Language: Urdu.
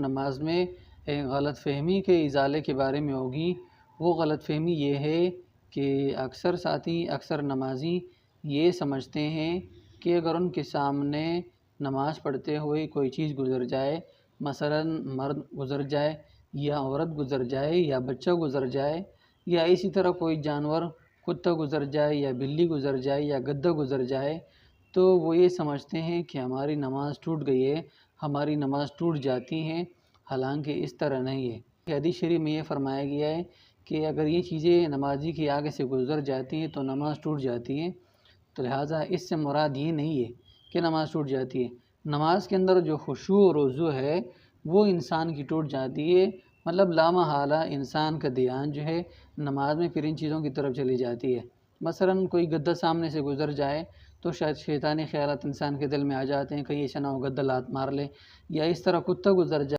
نماز میں ایک غلط فہمی کے ازالے کے بارے میں ہوگی۔ وہ غلط فہمی یہ ہے کہ اکثر ساتھی، اکثر نمازی یہ سمجھتے ہیں کہ اگر ان کے سامنے نماز پڑھتے ہوئے کوئی چیز گزر جائے، مثلا مرد گزر جائے یا عورت گزر جائے یا بچہ گزر جائے یا اسی طرح کوئی جانور، کتا گزر جائے یا بلی گزر جائے یا گدھا گزر جائے، تو وہ یہ سمجھتے ہیں کہ ہماری نماز ٹوٹ گئی ہے، ہماری نماز ٹوٹ جاتی ہے، حالانکہ اس طرح نہیں ہے۔ حدیث شریف میں یہ فرمایا گیا ہے کہ اگر یہ چیزیں نمازی کے آگے سے گزر جاتی ہیں تو نماز ٹوٹ جاتی ہے، تو لہٰذا اس سے مراد یہ نہیں ہے کہ نماز ٹوٹ جاتی ہے۔ نماز کے اندر جو خشوع و رضوع ہے وہ انسان کی ٹوٹ جاتی ہے، مطلب لامحالہ انسان کا دھیان جو ہے نماز میں پھر ان چیزوں کی طرف چلی جاتی ہے۔ مثلا کوئی گدھا سامنے سے گزر جائے تو شاید شیطانی خیالات انسان کے دل میں آ جاتے ہیں، کہیں ایسا نہ ہو گدھا لات مار لے، یا اس طرح کتا گزر جائے